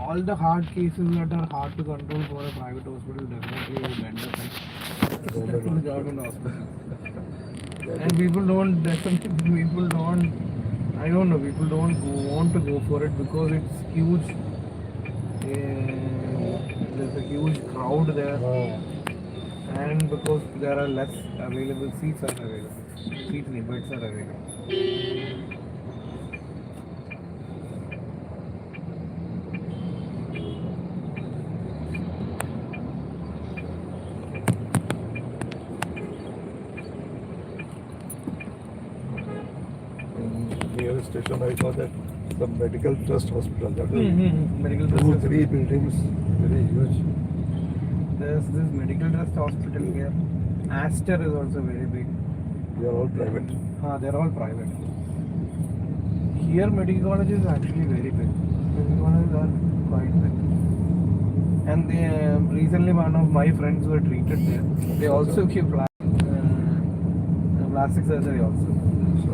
all the hard cases that are hard to control for a private hospital definitely would end up in the government hospital. And people don't, I don't know, people don't want to go for it because it's huge. There's a huge crowd there, and because there are less available seats are available, beds are available. Near the station, I saw that the Medical Trust Hospital. That is Medical two, Trust. three buildings, very huge. There's this Medical Trust Hospital here. Aster is also very big. They are all private. They're all private. Here, medical college is actually very big. Medical colleges are quite big. And they, recently, one of my friends were treated there. They also give plastic surgery also. So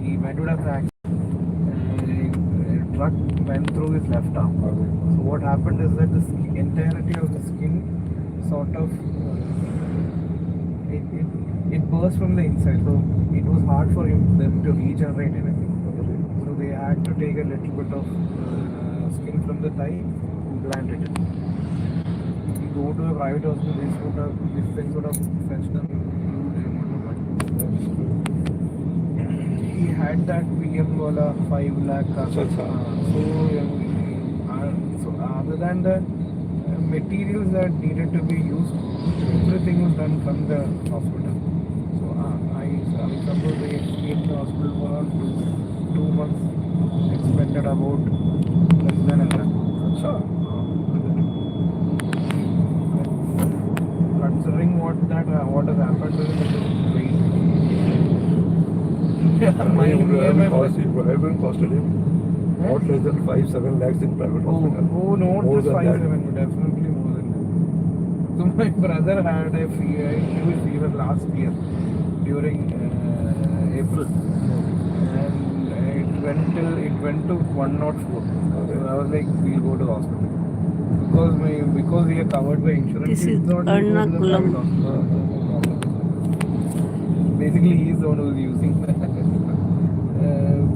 he went to a crack. A truck went through his left arm. Okay. So what happened is that the entirety of the skin sort of it burst from the inside. So it was hard for them to regenerate anything. So they had to take a little bit of skin from the thigh, implant it. If you go to a private hospital, these things would have fetched them huge amount of money. He had that PM wala 5 lakh. So other than the materials that needed to be used, everything was done from the hospital. So I suppose they stayed in the hospital for around 2 months, expended about less than a lakh. Sure. Considering what has happened to him, it is great. Everyone costed him not less than 5-7 lakhs in private hospital. Not More just than 5-7, that. but definitely more than that. So my brother had a huge fever last year during April, and it went to 104. So I was like, we'll go to the hospital because we are covered by insurance. This he is thought we'll go to the Ernakulam. private hospital. Basically, he's the one who's using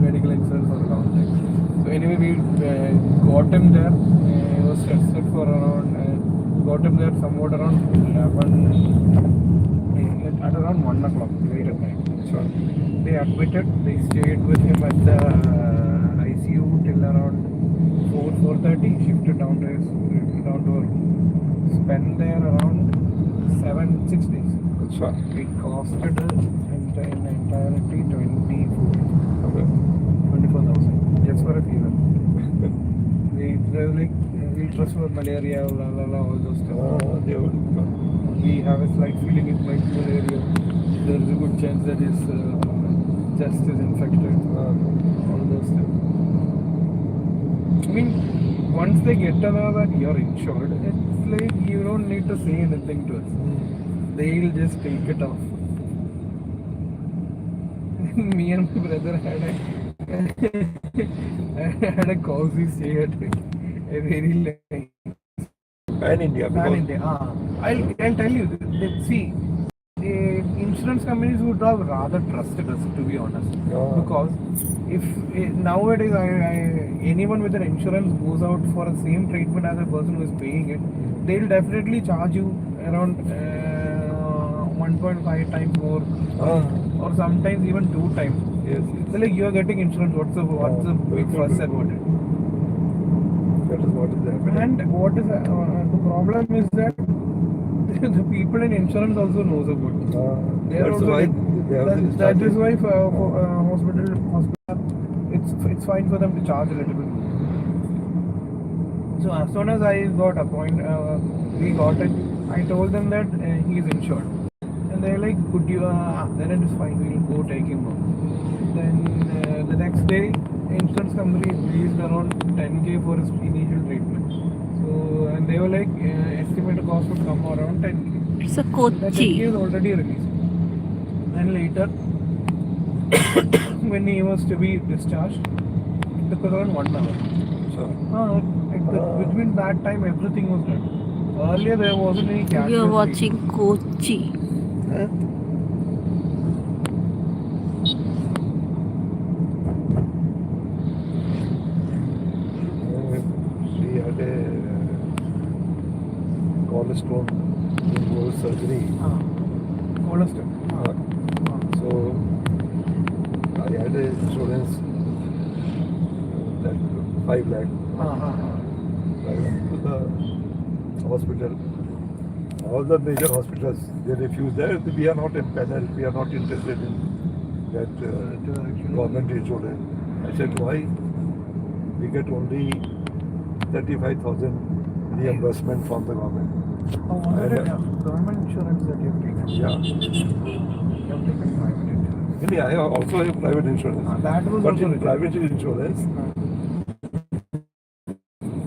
medical insurance for a long time. So anyway, we got him there. He was tested for around, got him there somewhat around 11, at around 1 o'clock, late at night. Sure. They admitted, they stayed with him at the ICU till around 4:30, shifted down to a room. Spent there around 6 days. Sure. It costed us in entirety 24,000 just for a fever. They were like, we trust for malaria, all those stuff. We have a slight feeling it might be malaria. There is a good chance that his chest is infected. All those stuff. I mean, once they get to know that you're insured, it's like you don't need to say anything to us. They'll just take it off. Me and my brother had a cozy stay at a very late. Pan India. I'll tell you. See, insurance companies would have rather trusted us, to be honest. Because if nowadays anyone with an insurance goes out for the same treatment as a person who is paying it, they'll definitely charge you around 1.5 times more, or sometimes even 2 times. Yes. So like you are getting insurance. What's the big fuss about it? That is what is happening. And what is the problem is that the people in insurance also knows about it. That's why they have this That is started. why for hospital, it's fine for them to charge a little bit more. So as soon as I got we got it. I told them that he is insured, and they're like, "Could you?" Then it is fine. We'll go take him home. Then the next day, insurance company released around 10K for his initial treatment. So and they were like, estimated cost would come around 10K. It's a That 10K Kochi. is already released. Then later, when he was to be discharged, it took around 1 hour. Sure. With between that time everything was done. Earlier there wasn't any cash. You're watching Kochi. Huh? She had a gallstone removal surgery. Cholesterol. So I had a insurance that 5 lakh. I went to the hospital. All the major hospitals, they refused that. We are not empaneled. We are not interested in that government insurance. I said, why? We get only 35,000 reimbursement from the government. Oh, was it a government insurance that you have taken? Yeah. You have taken private insurance. Really, I also have private insurance. That was But also in private insurance,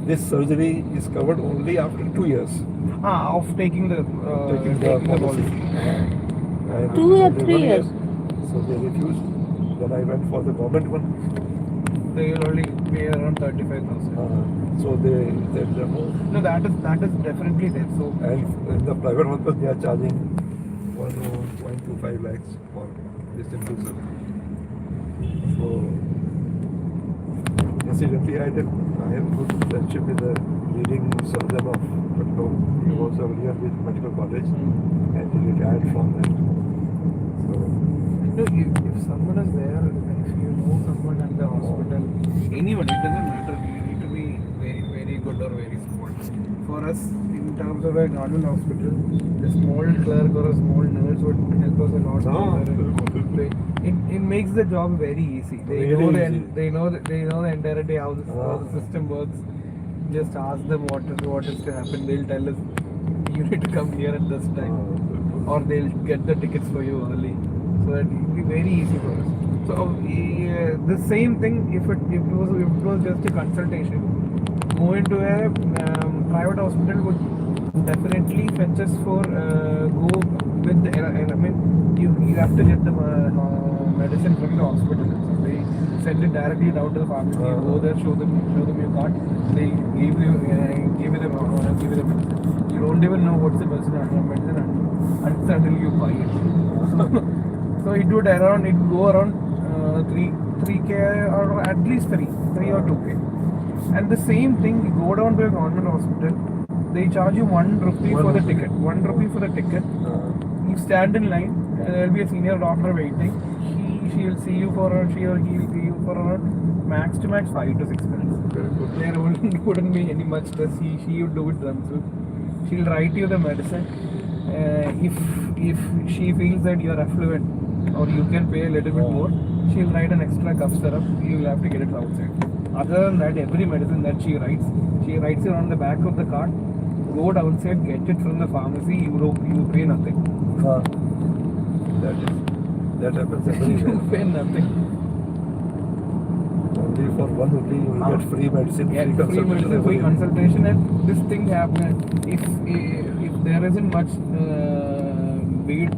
this surgery is covered only after 2 years. of taking the Taking the policy. And 2 or only 3 1 years. So they refused. Then I went for the government one. They will only pay around 35,000. So they said no. No, that is definitely there. So And in the private hospital, they are charging 1.25 lakhs for this simple surgery. So incidentally, I have good friendship with the leading surgeon of Lucknow. He was earlier with medical college and he retired from that. So no, if someone is there, if you know someone at the hospital, anyone, it doesn't matter. You need to be very, very good or very small. For us, in terms of a government hospital, a small clerk or a small nurse would help us a lot. It makes the job very easy. They Really know easy. they know the entirety how the system works. Just ask them what is to happen. They'll tell us you need to come here at this time, or they'll get the tickets for you early. So that it will be very easy for us. So the same thing if it was just a consultation, moving to a private hospital would definitely fetch us for go with the, I mean you have to get the medicine from the hospital. So they send it directly down to the pharmacy. You go there, show them your card. They give you the medicine. You don't even know what's the medicine until you buy it. So it would go around 3k or at least 3 or 2k. And the same thing, you go down to a government hospital, they charge you 1 rupee for the ticket. 1 rupee for the ticket. You stand in line. There will be a senior doctor waiting. She or he will see you for around max to max 5 to 6 minutes. There wouldn't be any much stress. She would do it themselves. She'll write you the medicine. If she feels that you are affluent or you can pay a little bit more, she'll write an extra cough syrup. You will have to get it outside. Other than that, every medicine that she writes it on the back of the card. Go downside, get it from the pharmacy. You pay nothing. that happens You everywhere. pay nothing. Only for 1 rupee you will get free medicine, Yeah, free medicine, free consultation, and this thing happens. If there isn't much need,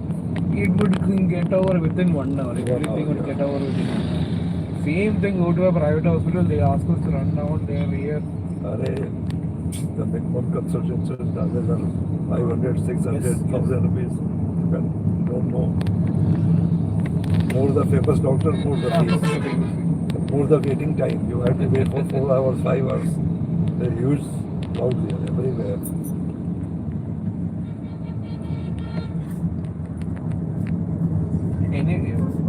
it would get over within 1 hour. Everything would get over within 1 hour. Same thing, go to a private hospital, they ask us to run down, they are here. The minimum consultation charges are 500, 600, Yes. 1000 rupees. You don't know. More the famous doctor, more the fees. More the waiting time. You have to wait for 4 hours, 5 hours. They're huge out there everywhere.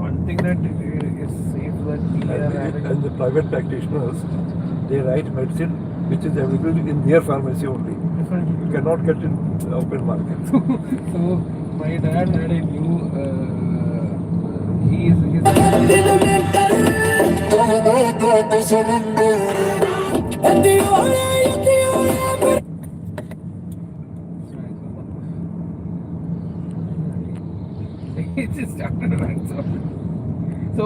One thing that is safe that we are having. And the private practitioners, they write medicine which is available in their pharmacy only. You cannot get in the open market. So my dad had a new. He is. He just started running. So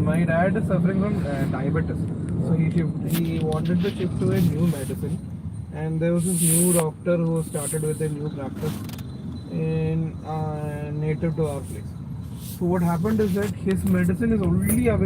my dad is suffering from diabetes. So he wanted to shift to a new medicine, and there was this new doctor who started with a new practice in native to our place. So what happened is that his medicine is only available